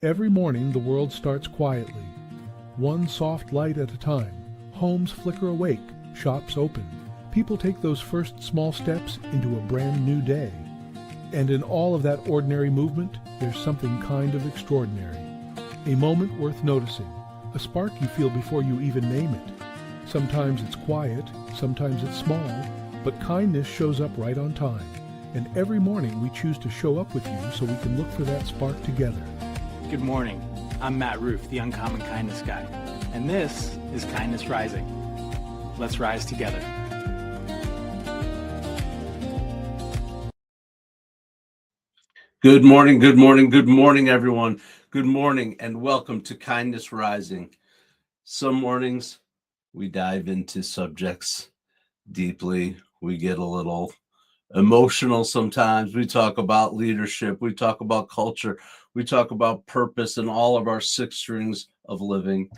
Every morning the world starts quietly, one soft light at a time. Homes flicker awake, shops open. People take those first small steps into a brand new day. And in all of that ordinary movement, there's something kind of extraordinary. A moment worth noticing, a spark you feel before you even name it. Sometimes it's quiet, sometimes it's small, but kindness shows up right on time. And every morning we choose to show up with you so we can look for that spark together. Good morning. I'm Matt Roof, the Uncommon Kindness Guy, and this is Kindness Rising. Let's rise together. Good morning, good morning, good morning, everyone. Good morning, and welcome to Kindness Rising. Some mornings we dive into subjects deeply. We get a little emotional sometimes. We talk about leadership. We talk about culture. We talk about purpose and all of our six strings of living.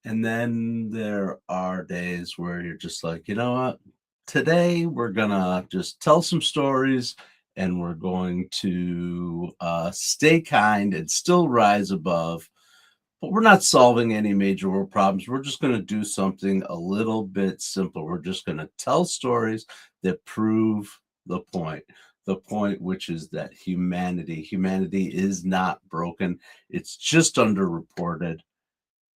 And then there are days where you're just like, you know what? Today we're going to just tell some stories and we're going to stay kind and still rise above. But we're not solving any major world problems. We're just going to do something a little bit simpler. We're just going to tell stories that prove the point which is that humanity is not broken. It's just underreported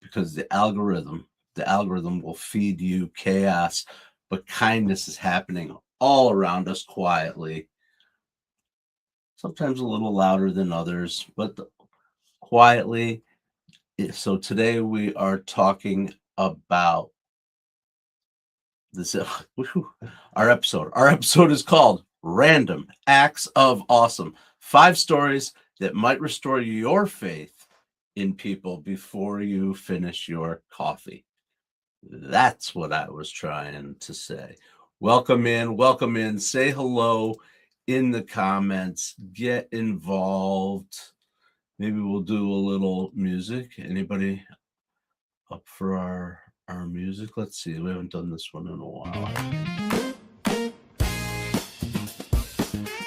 because the algorithm will feed you chaos, but kindness is happening all around us quietly, sometimes a little louder than others, but quietly. So today we are talking about this. Our episode is called Random Acts of Awesome. 5 stories that might restore your faith in people before you finish your coffee. That's what I was trying to say. Welcome in. Say hello in the comments. Get involved. Maybe we'll do a little music. Anybody up for our music? Let's see. We haven't done this one in a while.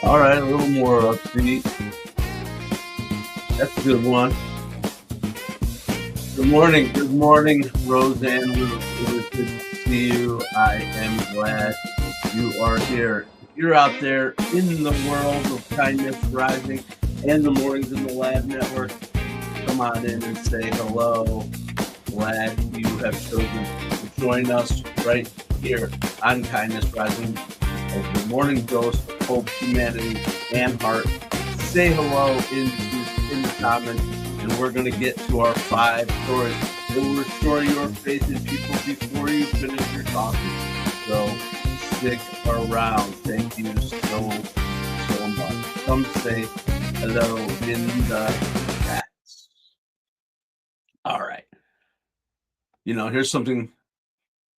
All right, a little more upbeat. That's a good one. Good morning, Roseanne. It was good to see you. I am glad you are here. If you're out there in the world of Kindness Rising and the Mornings in the Lab Network, come on in and say hello. Glad you have chosen to join us right here on Kindness Rising as the morning dose of hope, humanity, and heart. Say hello in the comments, and we're going to get to our 5 stories that will restore your faith in people before you finish your coffee. So stick around. Thank you so much. Come say hello in the chats. All right. You know, here's something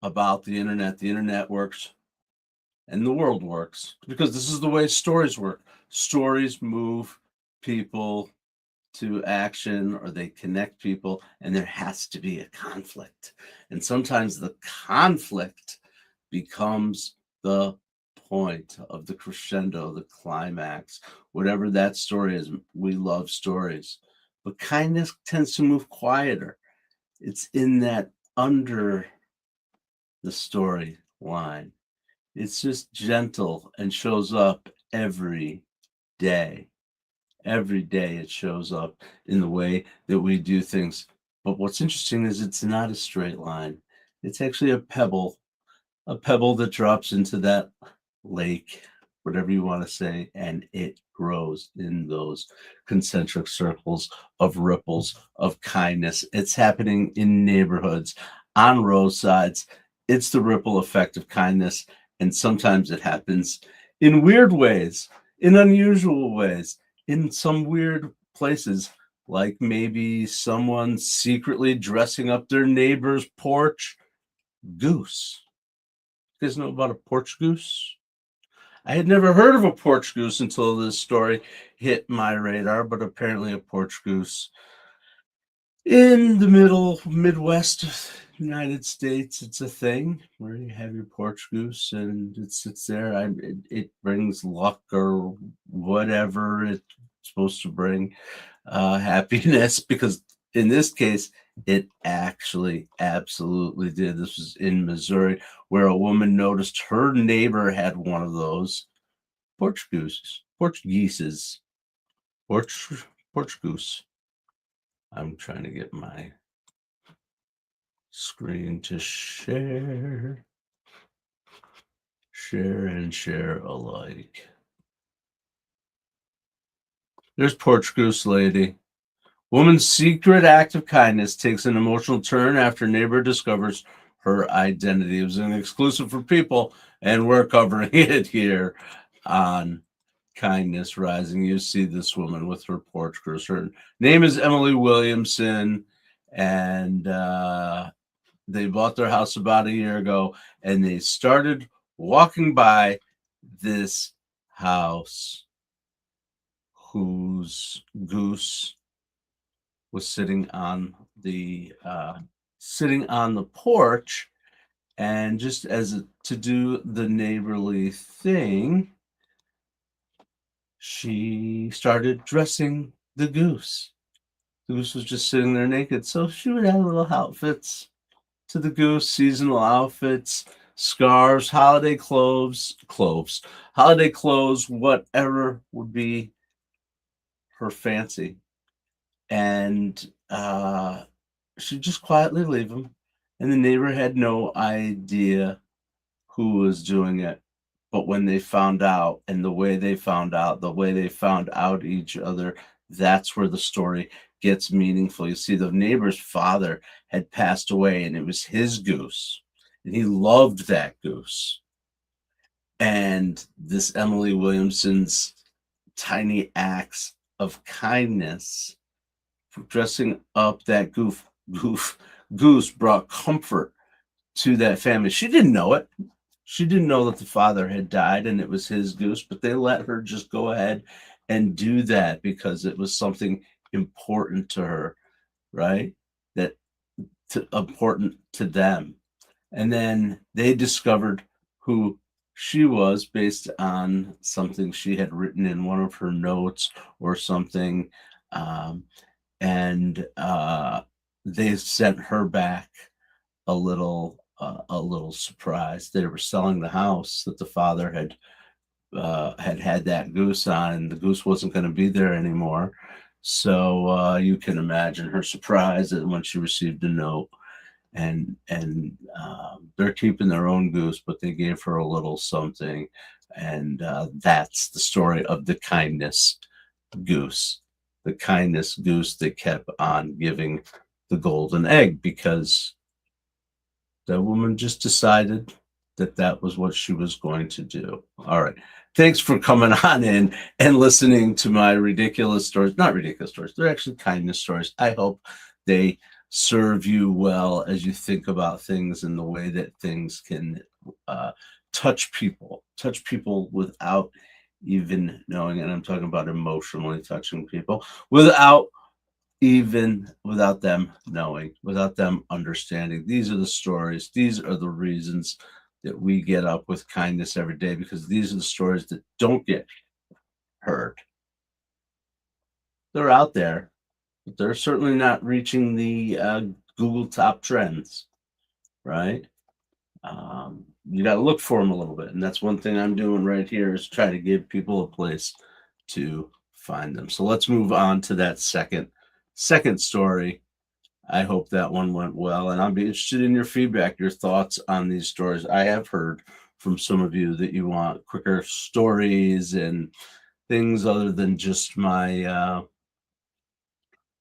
about the internet. The internet works and the world works because this is the way stories work. Stories move people to action, or they connect people, and there has to be a conflict. And sometimes the conflict becomes the point of the crescendo, the climax, whatever that story is. We love stories, but kindness tends to move quieter. It's in that under the story line. It's just gentle and shows up every day. Every day it shows up in the way that we do things. But what's interesting is it's not a straight line. It's actually a pebble that drops into that lake, whatever you want to say, and it grows in those concentric circles of ripples of kindness. It's happening in neighborhoods, on roadsides. It's the ripple effect of kindness, and sometimes it happens in weird ways, in unusual ways, in some weird places, like maybe someone secretly dressing up their neighbor's porch goose. You guys know about a porch goose? I had never heard of a porch goose until this story hit my radar, but apparently a porch goose in the middle Midwest United States, it's a thing where you have your porch goose and it sits there. It brings luck or whatever. It supposed to bring happiness, because in this case, it actually absolutely did. This was in Missouri, where a woman noticed her neighbor had one of those porch gooses, porch geeses, porch goose. I'm trying to get my screen to share and share alike. There's porch goose lady. Woman's secret act of kindness takes an emotional turn after neighbor discovers her identity. It was an exclusive for People, and we're covering it here on Kindness Rising. You see this woman with her porch goose. Her name is Emily Williamson, and they bought their house about a year ago, and they started walking by this house whose goose was sitting on the porch, and just to do the neighborly thing, she started dressing the goose. The goose was just sitting there naked, so she would add little outfits to the goose, seasonal outfits, scarves, holiday clothes, whatever would be her fancy. And she'd just quietly leave them, and the neighbor had no idea who was doing it. But when they found out, and the way they found out each other, that's where the story gets meaningful. You see, the neighbor's father had passed away, and it was his goose, and he loved that goose. And this Emily Williamson's tiny acts of kindness, dressing up that goose, brought comfort to that family. She didn't know it. She didn't know that the father had died and it was his goose, but they let her just go ahead and do that because it was something important to her, right? Important to them. And then they discovered who she was based on something she had written in one of her notes or something. And they sent her back a little surprise. They were selling the house that the father had that goose on, and the goose wasn't going to be there anymore. So you can imagine her surprise when she received a note. And they're keeping their own goose, but they gave her a little something. And that's the story of the kindness goose. The kindness goose that kept on giving the golden egg, because that woman just decided that was what she was going to do. All right. Thanks for coming on in and listening to my ridiculous stories. Not ridiculous stories. They're actually kindness stories. I hope they serve you well as you think about things and the way that things can touch people without even knowing. And I'm talking about emotionally touching people without them knowing, without them understanding. These are the stories. These are the reasons that we get up with kindness every day, because these are the stories that don't get heard. They're out there, but they're certainly not reaching the Google top trends, right? You got to look for them a little bit. And that's one thing I'm doing right here, is try to give people a place to find them. So let's move on to that second story. I hope that one went well, and I'll be interested in your feedback, your thoughts on these stories. I have heard from some of you that you want quicker stories and things other than just my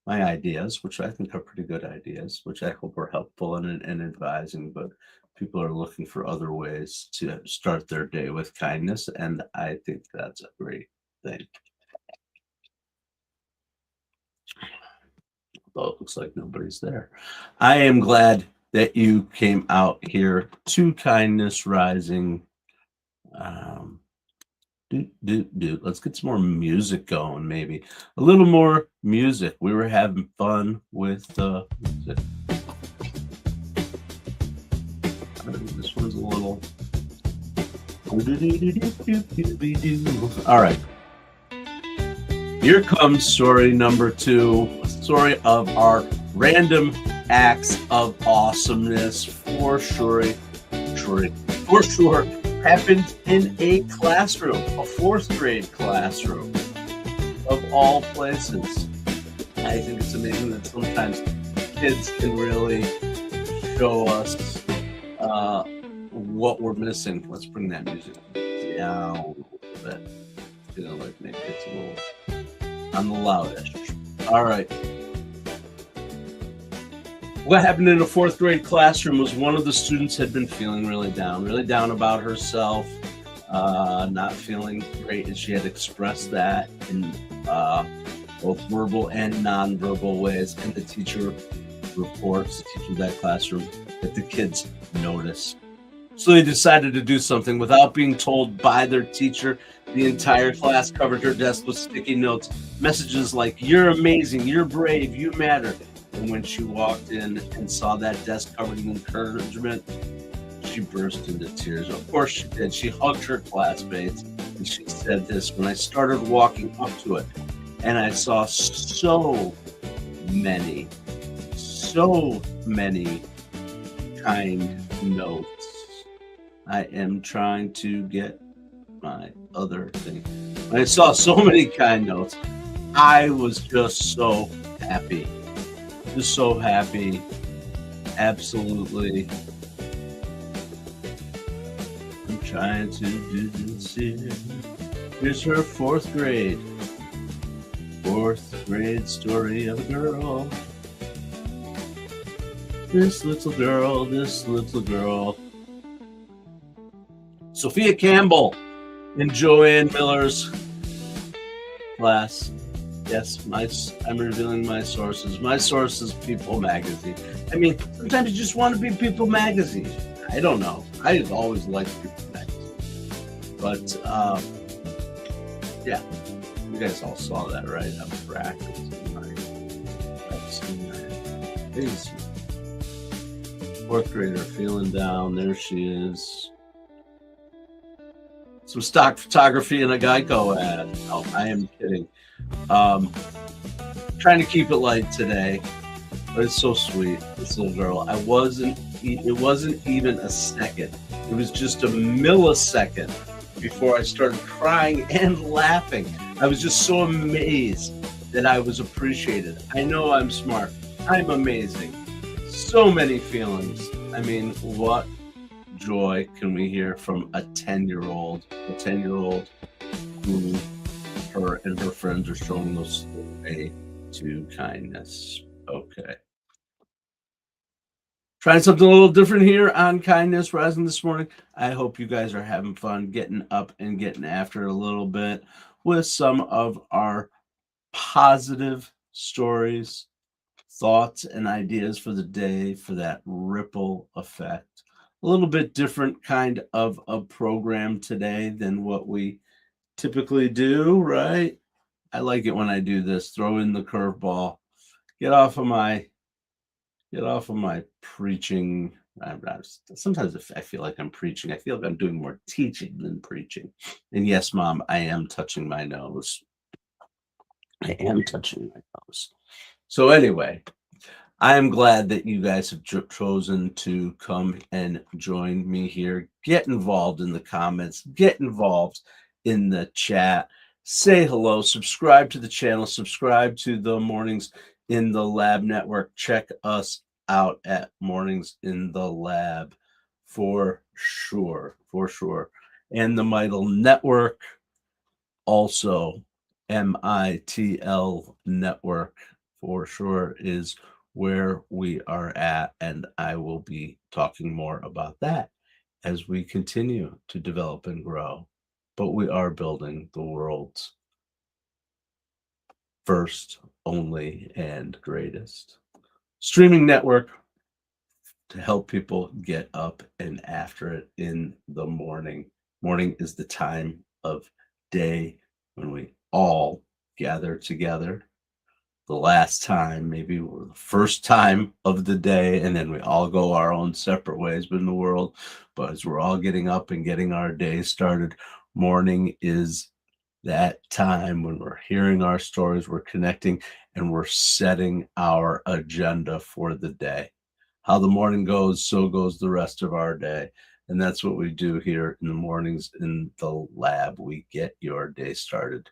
my ideas, which I think are pretty good ideas, which I hope are helpful in advising, but people are looking for other ways to start their day with kindness, and I think that's a great thing. Although it looks like nobody's there. I am glad that you came out here to Kindness Rising. Let's get some more music going, maybe. A little more music. We were having fun with the music. This one's a little... All right. Here comes story number 2, a story of our random acts of awesomeness for sure, happened in a classroom, a 4th grade classroom of all places. I think it's amazing that sometimes kids can really show us what we're missing. Let's bring that music down a little bit. You know, like maybe it's a little on the loudish. All right. What happened in a 4th grade classroom was one of the students had been feeling really down about herself, not feeling great, and she had expressed that in both verbal and nonverbal ways. And the teacher reports, the teacher of that classroom, that the kids noticed. So they decided to do something without being told by their teacher. The entire class covered her desk with sticky notes, messages like, "You're amazing, you're brave, you matter." And when she walked in and saw that desk covered in encouragement, she burst into tears. Of course she did. She hugged her classmates and she said this: "When I started walking up to it and I saw so many kind notes, I am trying to get my other thing. When I saw so many kind notes, I was just so happy. Just so happy. Absolutely. I'm trying to do this here." Here's her 4th grade. 4th grade story of a girl. This little girl. Sophia Campbell in Joanne Miller's class. Yes, I'm revealing my sources. My source is People Magazine. I mean, sometimes you just want to be People Magazine. I don't know. I always liked People Magazine. But, yeah, you guys all saw that, right? I'm practicing my 4th grader feeling down. There she is. Some stock photography in a Geico ad. Oh, I am kidding. Trying to keep it light today, but it's so sweet. This little girl. It wasn't even a second. It was just a millisecond before I started crying and laughing. I was just so amazed that I was appreciated. I know I'm smart. I'm amazing. So many feelings. I mean, what joy can we hear from a 10-year-old? A 10-year-old who her and her friends are showing us the way to kindness. Okay. Trying something a little different here on Kindness Rising this morning. I hope you guys are having fun getting up and getting after it a little bit with some of our positive stories, thoughts, and ideas for the day for that ripple effect. A little bit different kind of a program today than what we typically do, right? I like it when I do this. Throw in the curveball. Get off of my preaching. Sometimes I feel like I'm preaching. I feel like I'm doing more teaching than preaching. And yes, Mom, I am touching my nose. So anyway, I am glad that you guys have chosen to come and join me here. Get involved in the comments. Get involved in the chat. Say hello. Subscribe to the channel. Subscribe to the Mornings in the Lab Network. Check us out at Mornings in the Lab for sure. And the Mitl Network, also MITL Network for sure, is where we are at, and I will be talking more about that as we continue to develop and grow. But we are building the world's first, only, and greatest streaming network to help people get up and after it in the morning. Morning is the time of day when we all gather together. The last time, maybe the first time of the day, and then we all go our own separate ways in the world. But as we're all getting up and getting our day started, morning is that time when we're hearing our stories, we're connecting, and we're setting our agenda for the day. How the morning goes, so goes the rest of our day. And that's what we do here in the mornings in the lab. We get your day started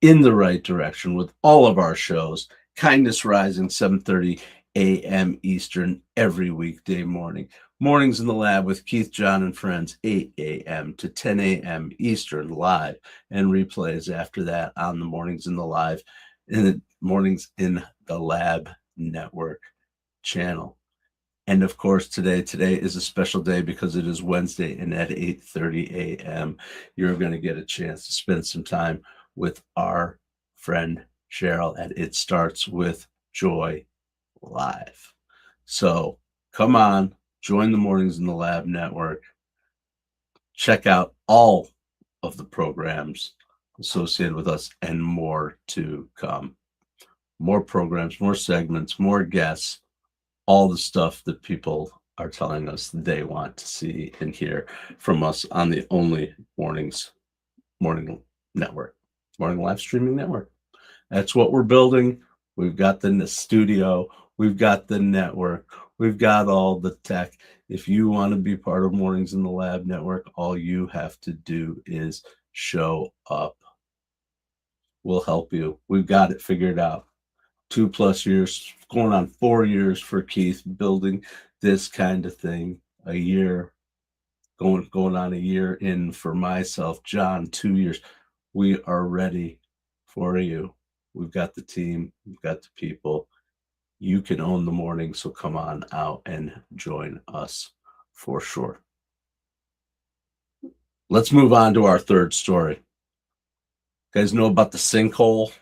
in the right direction with all of our shows. Kindness Rising, 7:30 a.m. Eastern, every weekday morning. Mornings in the Lab with Keith, John, and Friends, 8 a.m. to 10 a.m. Eastern, live, and replays after that on the Mornings in the Live, in the Mornings in the Lab Network channel. And of course, today is a special day because it is Wednesday, and at 8:30 a.m., you're going to get a chance to spend some time with our friend Cheryl at It Starts With Joy Live. So come on, join the Mornings in the Lab Network. Check out all of the programs associated with us and more to come. More programs, more segments, more guests, all the stuff that people are telling us they want to see and hear from us on the only morning network, morning live streaming network. That's what we're building. We've got the studio, we've got the network, we've got all the tech. If you want to be part of Mornings in the Lab Network, all you have to do is show up. We'll help you. We've got it figured out. 2+ years, going on 4 years for Keith, building this kind of thing. A year, going on a year in for myself. John, 2 years. We are ready for you. We've got the team, we've got the people. You can own the morning, so come on out and join us for sure. Let's move on to our third story. You guys know about the sinkhole?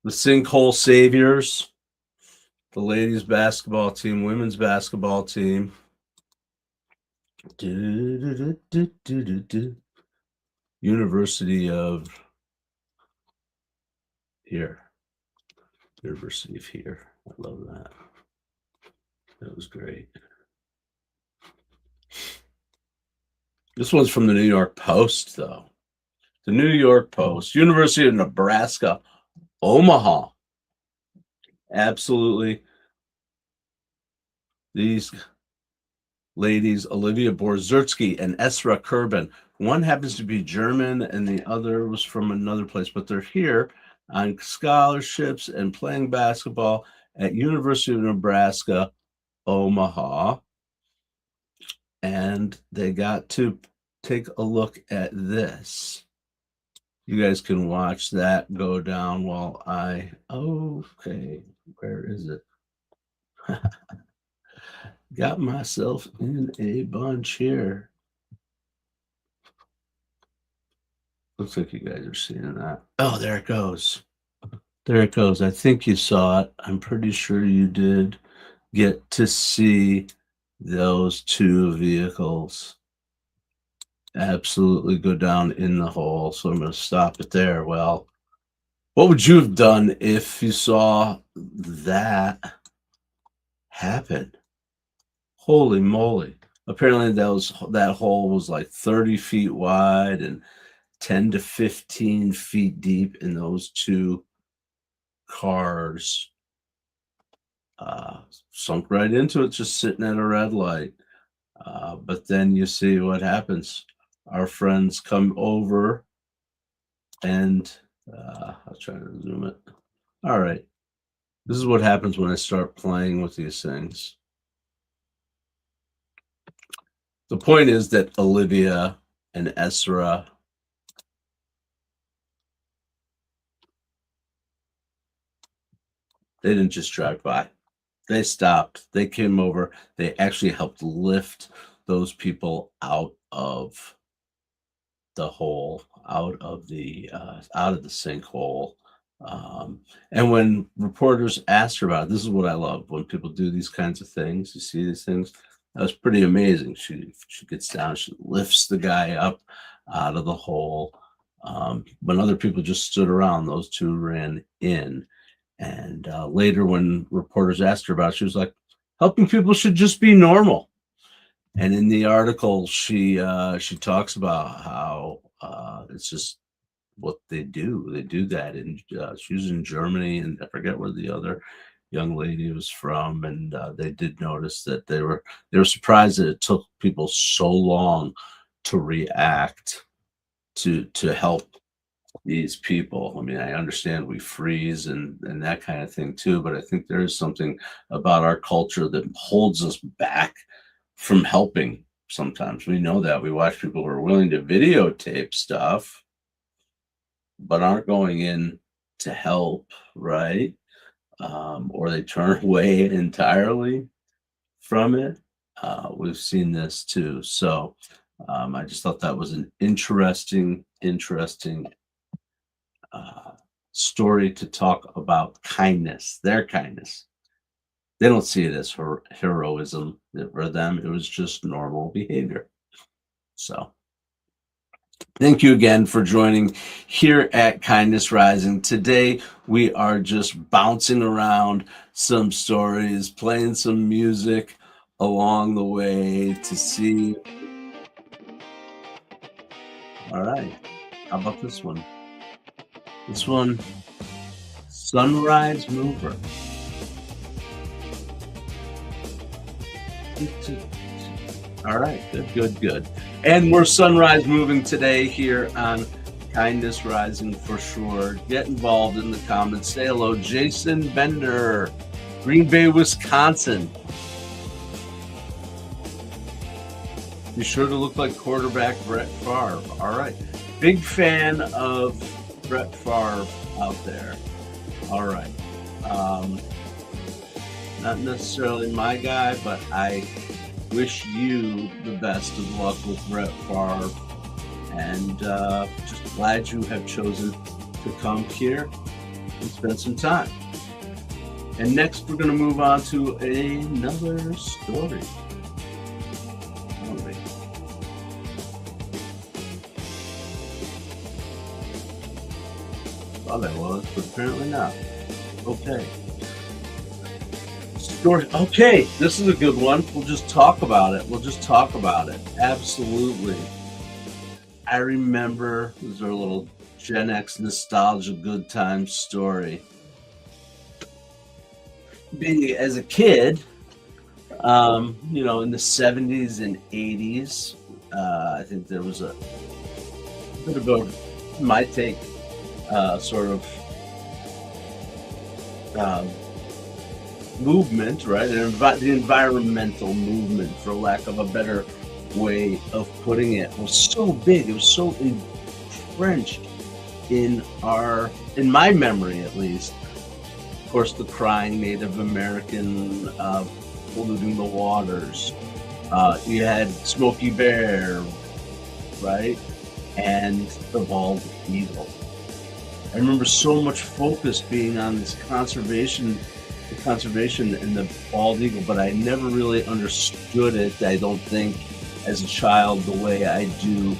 The sinkhole saviors, the ladies basketball team, women's basketball team. University of here. University of here. I love that. That was great. This one's from the New York Post, though. The New York Post, University of Nebraska, Omaha. Absolutely. These ladies, Olivia Borzurtsky and Esra Kurban. One happens to be German and the other was from another place, but they're here on scholarships and playing basketball at University of Nebraska, Omaha. And they got to take a look at this. You guys can watch that go down while okay, where is it? Got myself in a bunch here. Looks like you guys are seeing that. Oh, there it goes. There it goes. I think you saw it. I'm pretty sure you did get to see those two vehicles absolutely go down in the hole. So I'm going to stop it there. Well, what would you have done if you saw that happen? Holy moly. Apparently that hole was like 30 feet wide and 10 to 15 feet deep, in those two cars sunk right into it, just sitting at a red light. But then you see what happens. Our friends come over and I'll try to zoom it. All right. This is what happens when I start playing with these things. The point is that Olivia and Esra they didn't just drive by. They stopped. They came over. They actually helped lift those people out of the hole, out of the sinkhole. And when reporters asked her about it, this is what I love when people do these kinds of things. You see these things. That was pretty amazing. She gets down. She lifts the guy up out of the hole. When other people just stood around, those two ran in. And later, when reporters asked her about it, she was like, helping people should just be normal. And in the article, she talks about how it's just what they do. They do that, and she was in Germany, and I forget where the other young lady was from, and they did notice that they were surprised that it took people so long to react to help these people. I mean, I understand we freeze and that kind of thing too, but I think there is something about our culture that holds us back from helping. Sometimes we know that we watch people who are willing to videotape stuff but aren't going in to help, right? Or they turn away entirely from it. We've seen this too. So I just thought that was an interesting story to talk about kindness, their kindness. They don't see it as heroism. For them, it was just normal behavior. So thank you again for joining here at Kindness Rising. Today, we are just bouncing around some stories, playing some music along the way to see. All right. How about this one? This one, Sunrise Mover. All right, good. And we're sunrise moving today here on Kindness Rising for sure. Get involved in the comments. Say hello, Jason Bender, Green Bay, Wisconsin. Be sure to look like quarterback Brett Favre. All right. Big fan of Brett Favre out there. All right. Not necessarily my guy, but I wish you the best of luck with Brett Favre. And just glad you have chosen to come here and spend some time. And next, we're going to move on to another story. All right. Thought I was, but apparently not. Okay. Story. Okay, this is a good one. We'll just talk about it. Absolutely. I remember, this is our little Gen X nostalgia good time story. Being as a kid, in the 70s and 80s, I think there was a bit of a, my take, sort of movement, right? The environmental movement, for lack of a better way of putting it, was so big. It was so entrenched in my memory, at least. Of course, the crying Native American polluting the waters. You had Smokey Bear, right? And the bald eagle. I remember so much focus being on this conservation and the bald eagle, but I never really understood it, I don't think, as a child the way I do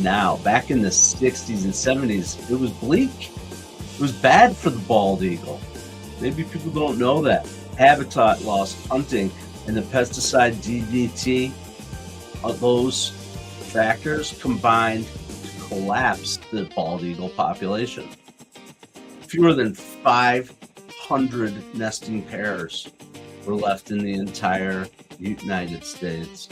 now. Back in the 60s and 70s, it was bleak. It was bad for the bald eagle. Maybe people don't know that. Habitat loss, hunting, and the pesticide DDT, those factors combined to collapse the bald eagle population. Fewer than 500 nesting pairs were left in the entire United States.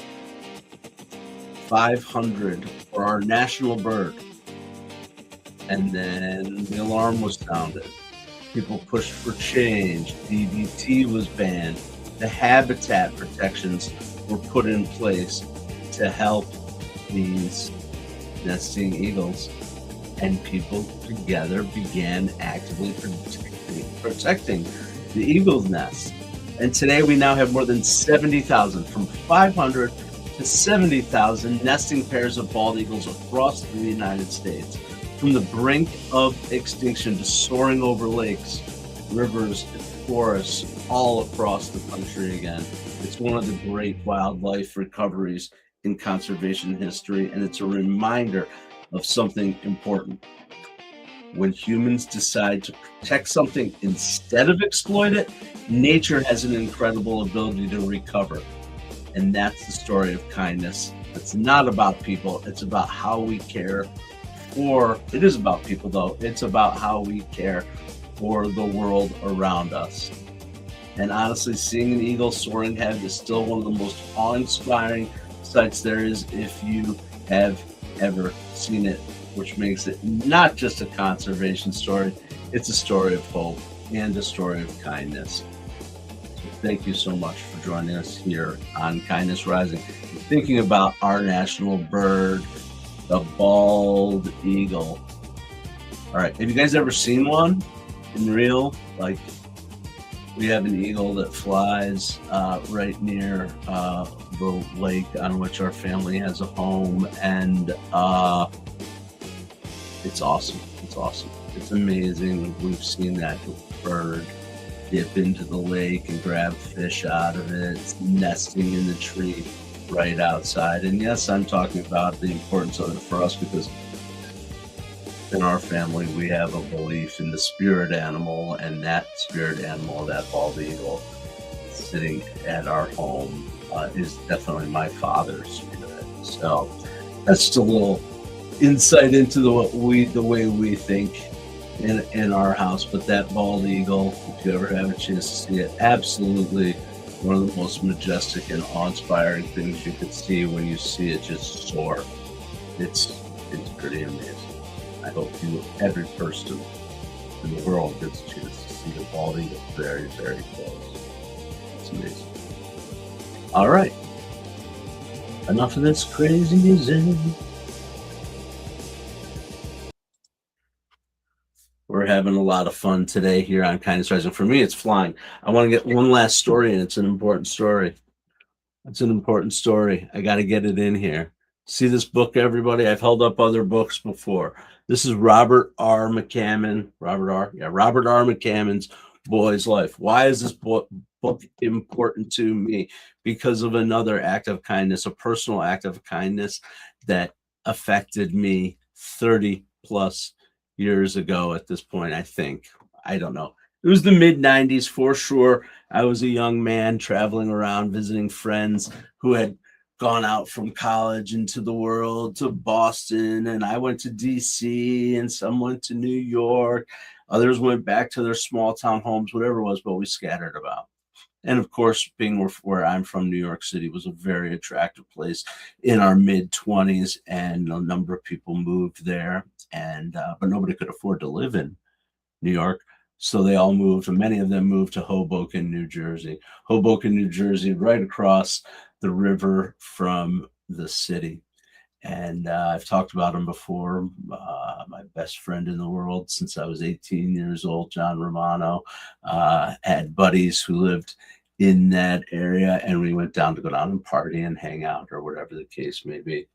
500 for our national bird. And then the alarm was sounded. People pushed for change. DDT was banned. The habitat protections were put in place to help these nesting eagles. And people together began actively protecting the eagle's nest. And today we now have more than 70,000, from 500 to 70,000 nesting pairs of bald eagles across the United States. From the brink of extinction to soaring over lakes, rivers, and forests all across the country again. It's one of the great wildlife recoveries in conservation history, and it's a reminder of something important. When humans decide to protect something instead of exploit it, nature has an incredible ability to recover. And that's the story of kindness. It's not about people, it's about how we care or it is about people though. It's about how we care for the world around us. And honestly, seeing an eagle soaring ahead is still one of the most awe-inspiring sights there is if you have ever seen it, which makes it not just a conservation story, it's a story of hope and a story of kindness. So thank you so much for joining us here on Kindness Rising. We're thinking about our national bird, the bald eagle. All right, have you guys ever seen one in real? Like, we have an eagle that flies right near the lake on which our family has a home, and it's awesome. It's awesome. It's amazing. We've seen that bird dip into the lake and grab fish out of it. It's nesting in the tree right outside. And yes, I'm talking about the importance of it for us because in our family, we have a belief in the spirit animal, and that spirit animal, that bald eagle, sitting at our home, is definitely my father's spirit. So that's just a little insight into the way we think in our house. But that bald eagle, if you ever have a chance to see it, absolutely one of the most majestic and awe-inspiring things you could see when you see it just soar. It's pretty amazing. I hope every person in the world gets a chance to see the bald eagle very, very close. It's amazing. All right. Enough of this crazy music. We're having a lot of fun today here on Kindness Rising. For me, it's flying. I want to get one last story, and it's an important story. It's an important story. I got to get it in here. See this book, everybody? I've held up other books before. This is Robert R. McCammon. Robert R. McCammon's Boy's Life. Why is this book important to me? Because of another act of kindness, a personal act of kindness that affected me 30 plus years ago at this point, I think. I don't know. It was the mid-90s for sure. I was a young man traveling around visiting friends who had gone out from college into the world to Boston, and I went to DC, and some went to New York. Others went back to their small town homes, whatever it was, but we scattered about. And of course, being where I'm from, New York City was a very attractive place in our mid-20s, and a number of people moved there, and but nobody could afford to live in New York. So they all moved, and many of them moved to Hoboken, New Jersey. Hoboken, New Jersey, right across the river from the city. And I've talked about him before. My best friend in the world since I was 18 years old, John Romano, had buddies who lived in that area, and we went down to go down and party and hang out or whatever the case may be.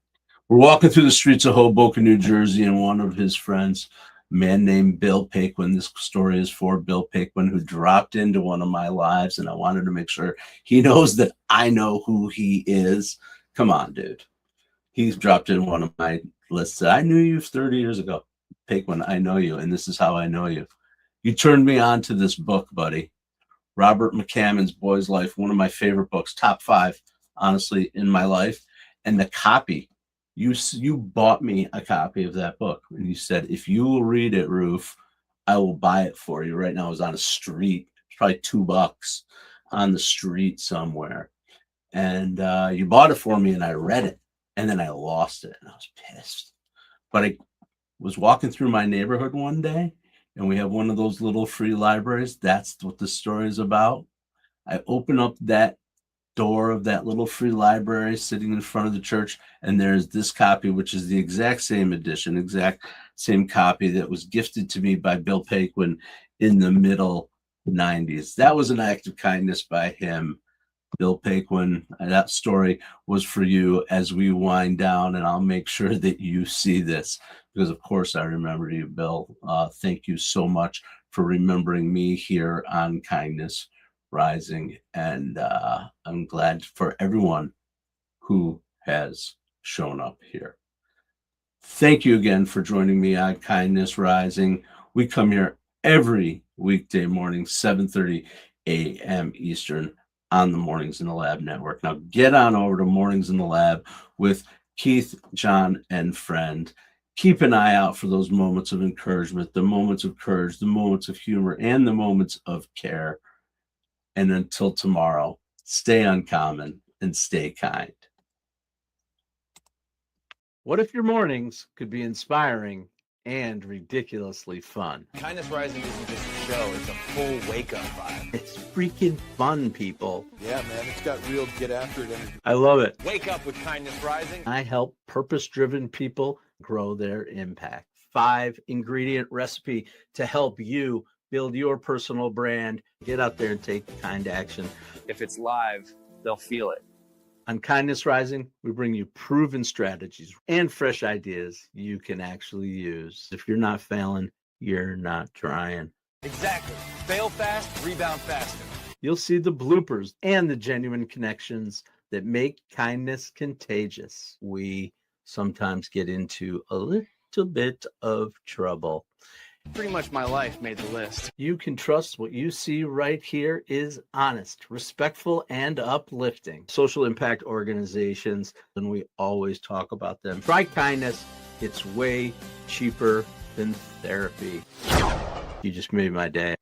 We're walking through the streets of Hoboken, New Jersey, and one of his friends, a man named Bill Paquin. This story is for Bill Paquin, who dropped into one of my lives, and I wanted to make sure he knows that I know who he is. Come on, dude. He's dropped in one of my lists. I knew you 30 years ago. Paquin, I know you, and this is how I know you. You turned me on to this book, buddy. Robert McCammon's Boy's Life, one of my favorite books, top 5, honestly, in my life. And the copy, you bought me a copy of that book, and you said, if you will read it, Roof, I will buy it for you. Right now, I was on a street. It's probably $2 on the street somewhere. And you bought it for me, and I read it, and then I lost it, and I was pissed. But I was walking through my neighborhood one day, and we have one of those little free libraries. That's what the story is about. I open up that door of that little free library sitting in front of the church, and there's this copy, which is the exact same edition, exact same copy that was gifted to me by Bill Paquin in the middle 90s. That was an act of kindness by him. Bill Paquin, that story was for you as we wind down, and I'll make sure that you see this because, of course, I remember you, Bill. Thank you so much for remembering me here on Kindness Rising, and I'm glad for everyone who has shown up here. Thank you again for joining me on Kindness Rising. We come here every weekday morning, 7:30 a.m. Eastern, on the Mornings in the Lab Network. Now get on over to Mornings in the Lab with Keith, John, and friend. keep an eye out for those moments of encouragement, the moments of courage, the moments of humor, and the moments of care. And until tomorrow, stay uncommon and stay kind. What if your mornings could be inspiring and ridiculously fun? Kindness Rising isn't just a show, it's a full wake-up vibe. It's freaking fun, people. Yeah, man, it's got real get-after-it energy. I love it. Wake up with Kindness Rising. I help purpose-driven people grow their impact. 5-ingredient recipe to help you build your personal brand. Get out there and take kind action. If it's live, they'll feel it. On Kindness Rising, we bring you proven strategies and fresh ideas you can actually use. If you're not failing, you're not trying. Exactly. Fail fast, rebound faster. You'll see the bloopers and the genuine connections that make kindness contagious. We sometimes get into a little bit of trouble. Pretty much my life made the list. You can trust what you see right here is honest, respectful, and uplifting. Social impact organizations, and we always talk about them. Try kindness. It's way cheaper than therapy. You just made my day.